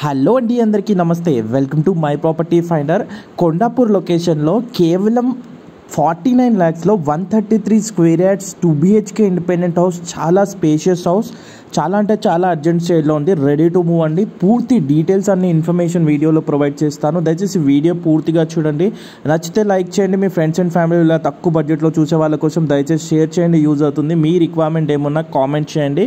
Hello అండి, అందరికీ నమస్తే. Welcome to my property finder. Kondapur లొకేషన్లో కేవలం 49 lakhsలో 133 square yards 2 BHK independent house. చాలా స్పేషియస్ హౌస్, చాలా అంటే చాలా అర్జెంట్ స్టేజ్లో ఉంది. రెడీ టు మూవ్ అండి. పూర్తి డీటెయిల్స్ అన్ని ఇన్ఫర్మేషన్ వీడియోలో ప్రొవైడ్ చేస్తాను. దయచేసి వీడియో పూర్తిగా చూడండి. నచ్చితే లైక్ చేయండి. మీ ఫ్రెండ్స్ అండ్ ఫ్యామిలీ ఇలా తక్కువ బడ్జెట్లో చూసే వాళ్ళ కోసం దయచేసి షేర్ చేయండి, యూజ్ అవుతుంది. మీ రిక్వైర్మెంట్ ఏమున్నా కామెంట్ చేయండి.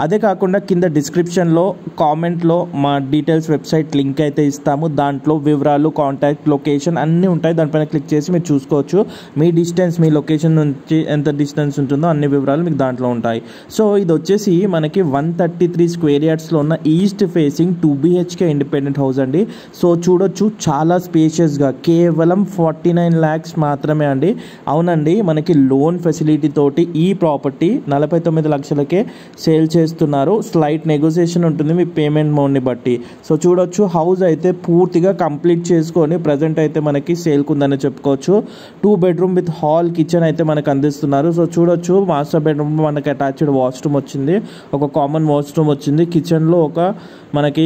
అదే కాకుండా కింద డిస్క్రిప్షన్లో కామెంట్లో మా డీటెయిల్స్ వెబ్సైట్ లింక్ అయితే ఇస్తాము. దాంట్లో వివరాలు, కాంటాక్ట్, లొకేషన్ అన్నీ ఉంటాయి. దానిపైన క్లిక్ చేసి మీరు చూసుకోవచ్చు. మీ డిస్టెన్స్, మీ లొకేషన్ నుంచి ఎంత డిస్టెన్స్ ఉంటుందో అన్ని వివరాలు మీకు దాంట్లో ఉంటాయి. సో ఇది వచ్చేసి మనకి 133 స్క్వేర్ యార్డ్స్లో ఉన్న east facing 2 BHK independent house అండి. సో చూడొచ్చు, చాలా స్పేషియస్గా కేవలం 49 lakhs మాత్రమే అండి. అవునండి, మనకి లోన్ ఫెసిలిటీ తోటి ఈ ప్రాపర్టీ 49 లక్షలకే సేల్ చేస్తున్నారు. స్లైట్ నెగోసియేషన్ ఉంటుంది మీ పేమెంట్ మోడ్ని బట్టి. సో చూడొచ్చు, హౌస్ అయితే పూర్తిగా కంప్లీట్ చేసుకొని ప్రజెంట్ అయితే మనకి సేల్కి ఉందని చెప్పుకోవచ్చు. 2 bedroom విత్ హాల్, కిచెన్ అయితే మనకు అందిస్తున్నారు. సో చూడొచ్చు, మాస్టర్ బెడ్రూమ్ మనకి అటాచ్డ్ వాష్రూమ్ వచ్చింది, ఒక కామన్ వాష్రూమ్ వచ్చింది. కిచెన్లో ఒక మనకి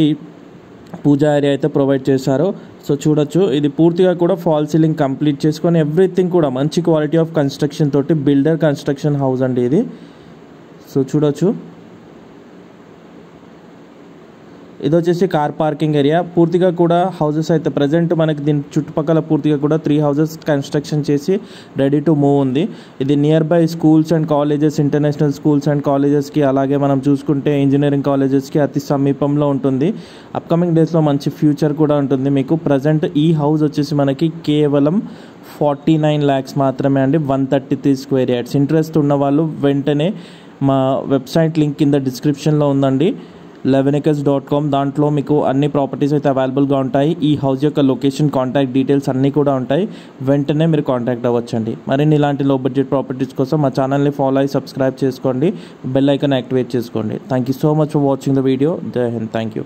పూజా ఏరియా అయితే ప్రొవైడ్ చేశారు. సో చూడొచ్చు, ఇది పూర్తిగా కూడా ఫాల్ సీలింగ్ కంప్లీట్ చేసుకొని ఎవ్రీథింగ్ కూడా మంచి క్వాలిటీ ఆఫ్ కన్స్ట్రక్షన్ తోటి బిల్డర్ కన్స్ట్రక్షన్ హౌస్ అండి ఇది. సో చూడొచ్చు, ఇది వచ్చేసి కార్ పార్కింగ్ ఏరియా. పూర్తిగా కూడా హౌసెస్ అయితే ప్రజెంట్ మనకి దీని చుట్టుపక్కల పూర్తిగా కూడా 3 houses కన్స్ట్రక్షన్ చేసి రెడీ టు మూవ్ ఉంది. ఇది nearby schools and colleges, international schools and కాలేజెస్కి, అలాగే మనం చూసుకుంటే ఇంజనీరింగ్ కాలేజెస్కి అతి సమీపంలో ఉంటుంది. అప్కమింగ్ డేస్లో మంచి ఫ్యూచర్ కూడా ఉంటుంది మీకు. ప్రజెంట్ ఈ హౌస్ వచ్చేసి మనకి కేవలం 49 lakhs మాత్రమే అండి. 133 స్క్వేర్ యార్డ్స్. ఇంట్రెస్ట్ ఉన్న వాళ్ళు వెంటనే మా వెబ్సైట్ లింక్ కింద డిస్క్రిప్షన్లో ఉందండి, 11acres.com. దాంట్లో మీకు అన్ని ప్రాపర్టీస్ అయితే అవైలబుల్గా ఉంటాయి. ఈ హౌస్ యొక్క లొకేషన్, కాంటాక్ట్ డీటెయిల్స్ అన్నీ కూడా ఉంటాయి. వెంటనే మీరు కాంటాక్ట్ అవ్వచ్చండి. మరిన్ని ఇలాంటి లో బడ్జెట్ ప్రాపర్టీస్ కోసం మా ఛానల్ని ఫాలో అయ్యి సబ్స్క్రైబ్ చేసుకోండి, బెల్ ఐకాన్ యాక్టివేట్ చేసుకోండి. Thank you so much for watching the video. జై హింద్. Thank you.